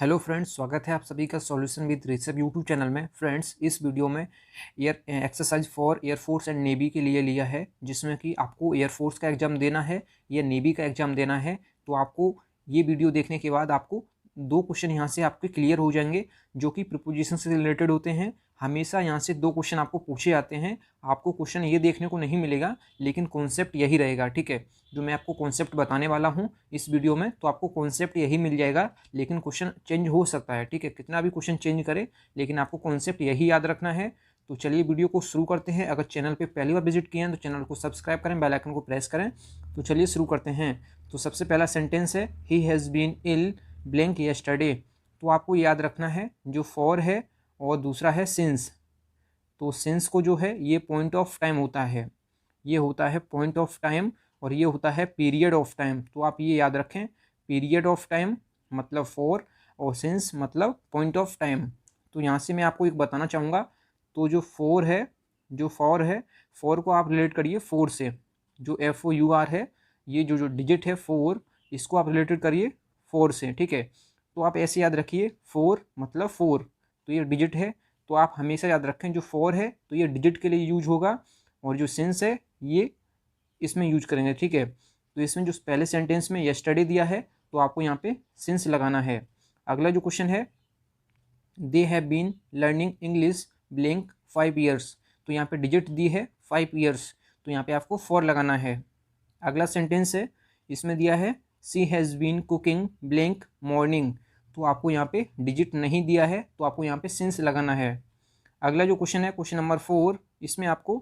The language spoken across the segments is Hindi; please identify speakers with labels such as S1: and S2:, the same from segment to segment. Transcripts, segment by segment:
S1: हेलो फ्रेंड्स, स्वागत है आप सभी का solution with Rishabh YouTube channel में। फ्रेंड्स, इस वीडियो में exercise for air force and navy के लिए लिया है, जिसमें कि आपको एयरफोर्स का एग्ज़ाम देना है या नेवी का एग्ज़ाम देना है। तो आपको ये वीडियो देखने के बाद आपको दो क्वेश्चन यहाँ से आपके क्लियर हो जाएंगे, जो कि प्रीपोजिशन से रिलेटेड होते हैं। हमेशा यहाँ से दो क्वेश्चन आपको पूछे जाते हैं। आपको क्वेश्चन ये देखने को नहीं मिलेगा, लेकिन कॉन्सेप्ट यही रहेगा। ठीक है, जो मैं आपको कॉन्सेप्ट बताने वाला हूँ इस वीडियो में, तो आपको कॉन्सेप्ट यही मिल जाएगा, लेकिन क्वेश्चन चेंज हो सकता है। ठीक है, कितना भी क्वेश्चन चेंज करे, लेकिन आपको कॉन्सेप्ट यही याद रखना है। तो चलिए वीडियो को शुरू करते हैं। अगर चैनल पे पहली बार विजिट किए हैं तो चैनल को सब्सक्राइब करें, बेल आइकन को प्रेस करें। तो चलिए शुरू करते हैं। तो सबसे पहला सेंटेंस है, he has been ill blank yesterday. तो आपको याद रखना है, जो फॉर है और दूसरा है सिंस। तो सिंस को जो है ये पॉइंट ऑफ टाइम होता है, ये होता है पॉइंट ऑफ टाइम, और ये होता है पीरियड ऑफ टाइम। तो आप ये याद रखें, पीरियड ऑफ टाइम मतलब फॉर और सिंस मतलब पॉइंट ऑफ टाइम। तो यहाँ से मैं आपको एक बताना चाहूँगा। तो जो फोर है, जो फॉर है, फोर को आप रिलेट करिए फोर से। जो FOUR है, ये जो जो डिजिट है फोर, इसको आप रिलेटेड करिए फोर से। ठीक है, तो आप ऐसे याद रखिए, फोर मतलब फोर, तो ये डिजिट है। तो आप हमेशा याद रखें, जो फोर है तो ये डिजिट के लिए यूज होगा, और जो सिंस है ये इसमें यूज करेंगे। ठीक है, तो इसमें जो पहले सेंटेंस में यस्टरडे दिया है, तो आपको यहाँ पे सिंस लगाना है। अगला जो क्वेश्चन है, they have been learning English blank 5 years. तो यहाँ पे डिजिट दी है 5 ईयर्स, तो यहाँ पे आपको 4 लगाना है। अगला सेंटेंस है, इसमें दिया है she has been cooking blank morning. तो आपको यहाँ पे डिजिट नहीं दिया है, तो आपको यहाँ पे सिंस लगाना है। अगला जो क्वेश्चन है, क्वेश्चन नंबर 4, इसमें आपको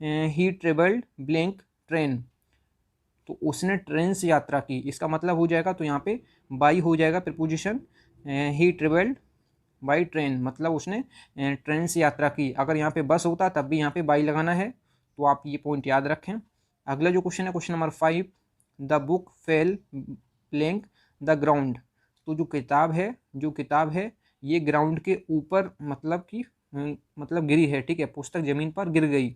S1: ही ट्रेवल्ड ब्लैंक ट्रेन। तो उसने ट्रेन से यात्रा की, इसका मतलब हो जाएगा, तो यहाँ पे बाई हो जाएगा preposition. He travelled by train मतलब उसने ट्रेन से यात्रा की। अगर यहाँ पे बस होता तब भी यहाँ पे बाई लगाना है, तो आप ये पॉइंट याद रखें। अगला जो क्वेश्चन है, question number 5, the book fail blank the ground. तो जो किताब है, जो किताब है ये ग्राउंड के ऊपर मतलब कि मतलब गिरी है। ठीक है, पुस्तक जमीन पर गिर गई,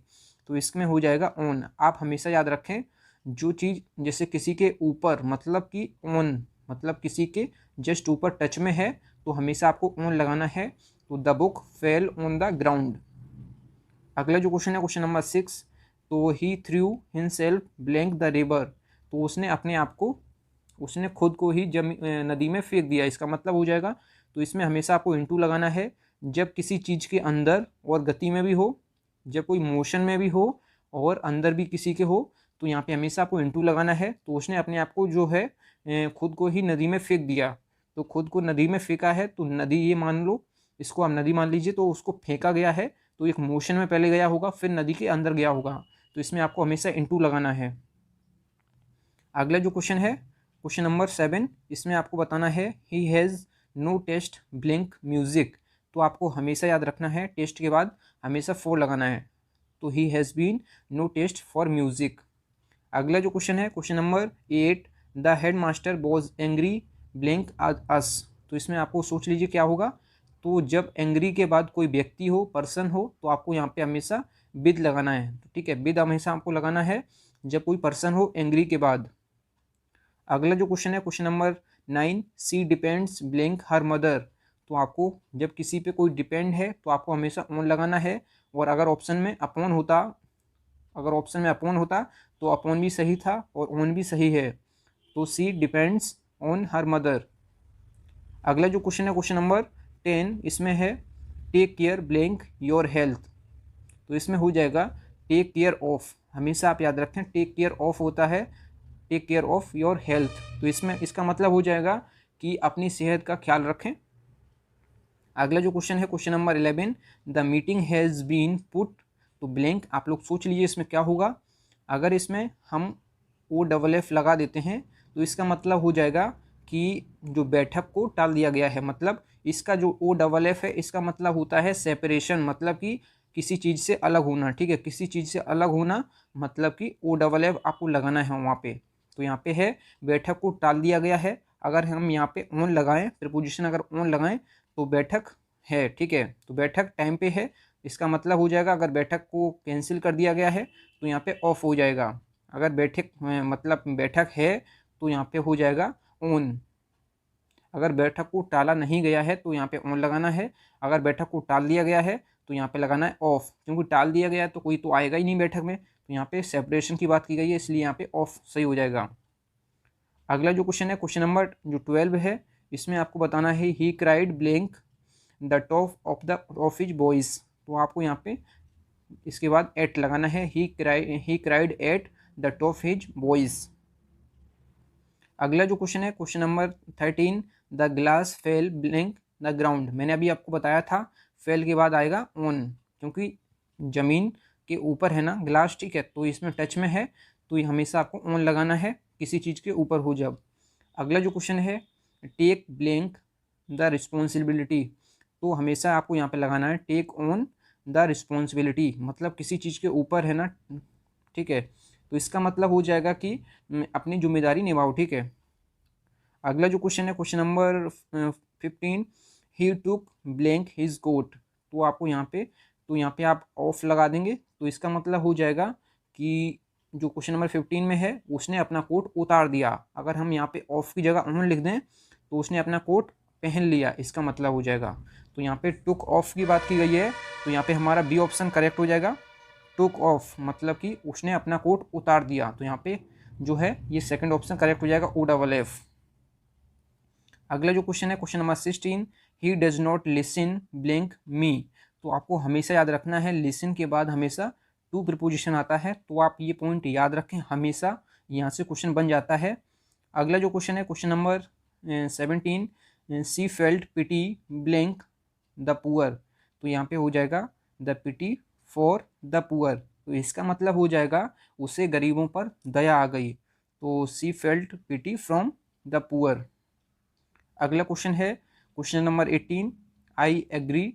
S1: तो इसमें हो जाएगा ऑन। आप हमेशा याद रखें, जो चीज़ जैसे किसी के ऊपर मतलब कि ऑन, मतलब किसी के जस्ट ऊपर टच में है, तो हमेशा आपको ऑन लगाना है। तो the book fell on the ground. अगला जो क्वेश्चन है, क्वेश्चन नंबर 6, तो he threw himself blank the river. तो उसने अपने आप को, उसने खुद को ही नदी में फेंक दिया, इसका मतलब हो जाएगा। तो इसमें हमेशा आपको इंटू लगाना है। जब किसी चीज़ के अंदर और गति में भी हो, जब कोई मोशन में भी हो और अंदर भी किसी के हो, तो यहाँ पे हमेशा आपको इंटू लगाना है। तो उसने अपने आप को जो है खुद को ही नदी में फेंक दिया। तो खुद को नदी में फेंका है, तो नदी ये मान लो, इसको आप नदी मान लीजिए। तो उसको फेंका गया है, तो एक मोशन में पहले गया होगा, फिर नदी के अंदर गया होगा। तो इसमें आपको हमेशा इंटू लगाना है। अगला जो क्वेश्चन है, क्वेश्चन नंबर 7, इसमें आपको बताना है he has no taste blank music. तो आपको हमेशा याद रखना है, टेस्ट के बाद हमेशा 4 लगाना है। तो he has been no taste for music. अगला जो क्वेश्चन है, question number 8, the head master was angry blank us. तो इसमें आपको सोच लीजिए क्या होगा। तो जब एंग्री के बाद कोई व्यक्ति हो, पर्सन हो, तो आपको यहाँ पे हमेशा विद लगाना है। तो ठीक है, विद हमेशा आपको लगाना है जब कोई पर्सन हो एंग्री के बाद। अगला जो क्वेश्चन है, question number 9, see depends blank her mother. तो आपको जब किसी पे कोई डिपेंड है, तो आपको हमेशा ऑन लगाना है। और अगर ऑप्शन में अपॉन होता, अगर ऑप्शन में अपॉन होता, तो अपॉन भी सही था और ऑन भी सही है। तो she depends on her mother. अगला जो क्वेश्चन है, क्वेश्चन नंबर 10, इसमें है take care blank your health. तो इसमें हो जाएगा टेक केयर ऑफ। हमेशा आप याद रखें, टेक केयर ऑफ होता है take care of your health. तो इसमें इसका मतलब हो जाएगा कि अपनी सेहत का ख्याल रखें। अगला जो क्वेश्चन है, question number 11, the meeting has been put. तो ब्लैंक आप लोग सोच लीजिए इसमें क्या होगा। अगर इसमें हम OFF लगा देते हैं, तो इसका मतलब हो जाएगा कि जो बैठक को टाल दिया गया है। मतलब इसका जो OFF है, इसका मतलब होता है सेपरेशन, मतलब कि किसी चीज़ से अलग होना। ठीक है, किसी चीज़ से अलग होना मतलब कि OFF आपको लगाना है वहाँ पे। तो यहाँ पे है बैठक को टाल दिया गया है। अगर हम यहाँ पे ऑन लगाएं, प्रीपोजिशन अगर ऑन लगाएं, तो बैठक है। ठीक है, तो बैठक टाइम पे है, इसका मतलब हो जाएगा। अगर बैठक को कैंसिल कर दिया गया है, तो यहाँ पे ऑफ हो जाएगा। अगर बैठक मतलब बैठक है, तो यहाँ पे हो जाएगा ऑन। अगर बैठक को टाला नहीं गया है तो यहाँ पे ऑन लगाना है, अगर बैठक को टाल दिया गया है तो यहाँ पे लगाना है ऑफ, क्योंकि टाल दिया गया है तो कोई तो आएगा ही नहीं बैठक में, तो यहाँ पे सेपरेशन की बात की गई है, इसलिए यहाँ पे ऑफ सही हो जाएगा। अगला जो क्वेश्चन है, क्वेश्चन नंबर जो 12 है, इसमें आपको बताना है he cried blank the top of his boys. तो आपको यहाँ पे इसके बाद एट लगाना है, he cried at the top his boys. अगला जो क्वेश्चन है, question number 13, the glass fail blank the ground. मैंने अभी आपको बताया था फेल के बाद आएगा ऑन, क्योंकि ज़मीन के ऊपर है ना ग्लास, ठीक है, तो इसमें टच में है तो ये हमेशा आपको ऑन लगाना है किसी चीज़ के ऊपर हो जब। अगला जो क्वेश्चन है, टेक ब्लैंक द रिस्पॉन्सिबिलिटी। तो हमेशा आपको यहाँ पे लगाना है टेक ऑन द रिस्पॉन्सिबिलिटी, मतलब किसी चीज़ के ऊपर है ना, ठीक है, तो इसका मतलब हो जाएगा कि अपनी जिम्मेदारी निभाओ, ठीक है। अगला जो क्वेश्चन है, क्वेश्चन नंबर 15, ही टुक ब्लैंक हिज कोट। तो आपको यहाँ पे आप ऑफ लगा देंगे, तो इसका मतलब हो जाएगा कि जो क्वेश्चन नंबर 15 में है उसने अपना कोट उतार दिया। अगर हम यहाँ पे ऑफ की जगह ऑन लिख दें तो उसने अपना कोट पहन लिया, इसका मतलब हो जाएगा। तो यहाँ पे टुक ऑफ की बात की गई है, तो यहाँ पे हमारा बी ऑप्शन करेक्ट हो जाएगा। टुक ऑफ मतलब कि उसने अपना कोट उतार दिया, तो यहाँ पे जो है ये सेकंड ऑप्शन करेक्ट हो जाएगा, ओ डबल एफ। अगला जो क्वेश्चन है, question number 16, he does not listen blank me. तो आपको हमेशा याद रखना है लिसन के बाद हमेशा टू प्रीपोजिशन आता है, तो आप ये पॉइंट याद रखें, हमेशा यहाँ से क्वेश्चन बन जाता है। अगला जो क्वेश्चन है, question number 17, she felt pity blank the poor. तो यहाँ पे हो जाएगा the pity for the poor, तो इसका मतलब हो जाएगा उसे गरीबों पर दया आ गई, तो she felt pity from the poor. अगला क्वेश्चन है, question number 18, I agree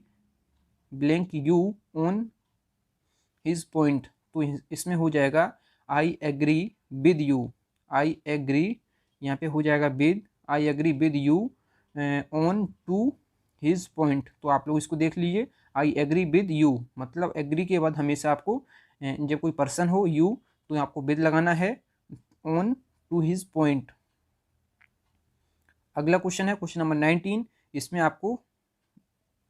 S1: blank you on his point. तो इसमें हो जाएगा I agree with you, I agree यहाँ पे हो जाएगा with, I agree with you on to his point. तो आप लोग इसको देख लीजिए, आई एग्री विद यू मतलब एग्री के बाद हमेशा आपको जब कोई पर्सन हो यू तो आपको विद लगाना है, ऑन टू हिज पॉइंट। अगला क्वेश्चन है, क्वेश्चन नंबर 19, इसमें आपको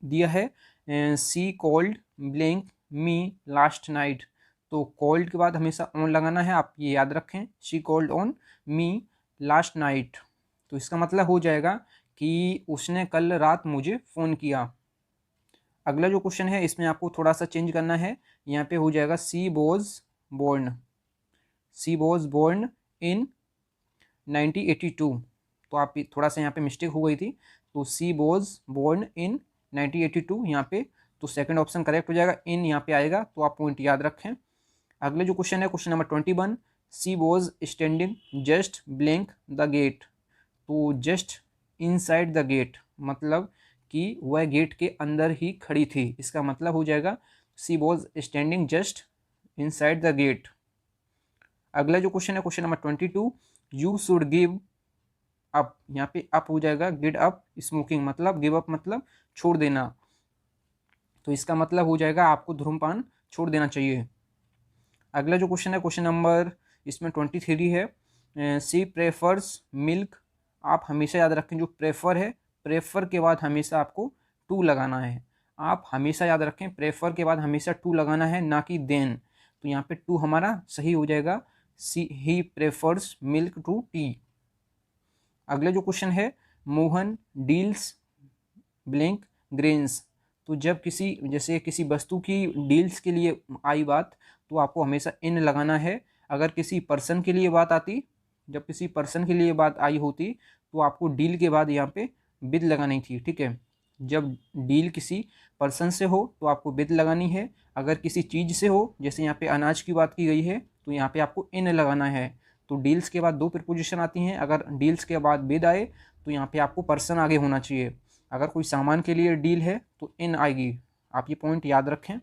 S1: दिया है she called blank me last night. तो कॉल्ड के बाद हमेशा ऑन लगाना है, आप ये याद रखें, she called on me last night. तो इसका मतलब हो जाएगा कि उसने कल रात मुझे फ़ोन किया। अगला जो क्वेश्चन है इसमें आपको थोड़ा सा चेंज करना है, यहाँ पे हो जाएगा she was born, she was born in 1982। तो आप थोड़ा सा यहाँ पे मिस्टेक हो गई थी, तो सी वॉज बोर्न इन 1982 यहाँ पे, तो सेकंड ऑप्शन करेक्ट हो जाएगा, इन यहाँ पे आएगा, तो आप पॉइंट याद रखें। अगले जो क्वेश्चन है, question number 21, she was standing just blank the gate. तो जस्ट इनसाइड द गेट मतलब कि वह गेट के अंदर ही खड़ी थी, इसका मतलब हो जाएगा she was standing just inside the gate. अगला जो क्वेश्चन है, question number 22, you should give up. यहाँ पे अप हो जाएगा गिव अप स्मोकिंग, मतलब गिव अप मतलब छोड़ देना, तो इसका मतलब हो जाएगा आपको धूम्रपान छोड़ देना चाहिए। अगला जो क्वेश्चन है, क्वेश्चन नंबर इसमें 23 है, सी प्रेफर्स मिल्क। आप हमेशा याद रखें जो प्रेफर है, प्रेफर के बाद हमेशा आपको टू लगाना है, आप हमेशा याद रखें प्रेफर के बाद हमेशा टू लगाना है, ना कि देन। तो यहाँ पे टू हमारा सही हो जाएगा, see he prefers milk to tea. अगला जो क्वेश्चन है, मोहन डील्स ब्लैंक ग्रेन्स। तो जब किसी वस्तु की डील्स के लिए आई बात तो आपको हमेशा इन लगाना है। अगर किसी पर्सन के लिए बात आती, जब किसी पर्सन के लिए बात आई होती तो आपको डील के बाद यहाँ पे विद लगानी थी, ठीक है। जब डील किसी पर्सन से हो तो आपको विद लगानी है, अगर किसी चीज़ से हो, जैसे यहाँ पे अनाज की बात की गई है, तो यहाँ पे आपको इन लगाना है। तो डील्स के बाद दो प्रीपोजिशन आती हैं, अगर डील्स के बाद विद आए तो यहाँ पे आपको पर्सन आगे होना चाहिए, अगर कोई सामान के लिए डील है तो इन आएगी, आप ये पॉइंट याद रखें।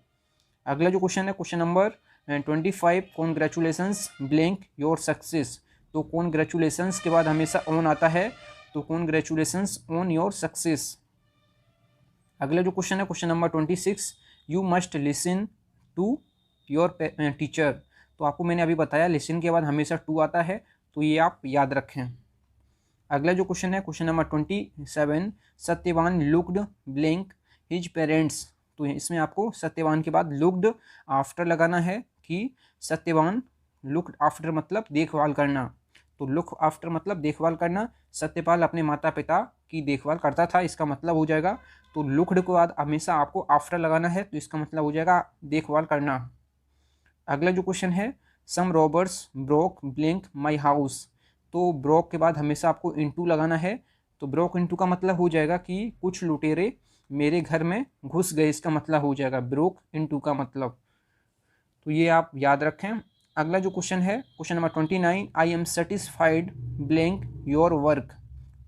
S1: अगला जो क्वेश्चन है, question number 25, congratulations blank your success. तो कॉन्ग्रेचुलेसन्स के बाद हमेशा ऑन आता है, तो कॉन्ग्रेचुलेसन्स ऑन योर सक्सेस। अगला जो क्वेश्चन है, question number 26, you must listen to your teacher. तो आपको मैंने अभी बताया लिसन के बाद हमेशा टू आता है, तो ये आप याद रखें। अगला जो क्वेश्चन है question number 27, Satyavan looked blank his parents. तो इसमें आपको सत्यवान के बाद लुक्ड आफ्टर लगाना है कि सत्यवान लुक्ड आफ्टर मतलब देखभाल करना, तो लुक आफ्टर मतलब देखभाल करना। सत्यपाल अपने माता पिता की देखभाल करता था, इसका मतलब हो जाएगा, तो लुक्ड के बाद हमेशा आपको आफ्टर लगाना है, तो इसका मतलब हो जाएगा देखभाल करना। अगला जो क्वेश्चन है some robbers broke blank my house. तो ब्रोक के बाद हमेशा आपको इनटू लगाना है, तो ब्रोक इनटू का मतलब हो जाएगा कि कुछ लुटेरे मेरे घर में घुस गए, इसका मतलब हो जाएगा ब्रोक इनटू का मतलब, तो ये आप याद रखें। अगला जो क्वेश्चन है question number 29, I am satisfied blank your work.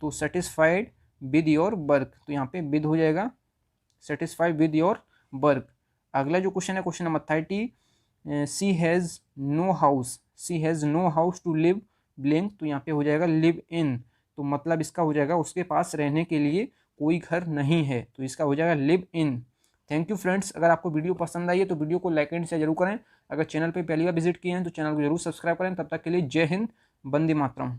S1: तो सेटिस्फाइड विद योर वर्क, तो यहाँ पे विद हो जाएगा सेटिस्फाइड विद योर वर्क। अगला जो क्वेश्चन है question number 30, she has no house, she has no house to live blank, तो यहाँ पे हो जाएगा लिव इन, तो मतलब इसका हो जाएगा उसके पास रहने के लिए कोई घर नहीं है, तो इसका हो जाएगा live in. Thank you friends, अगर आपको वीडियो पसंद आई है तो वीडियो को लाइक एंड शेयर जरूर करें। अगर चैनल पे पहली बार विजिट किए हैं तो चैनल को जरूर सब्सक्राइब करें। तब तक के लिए जय हिंद, वंदे मातरम।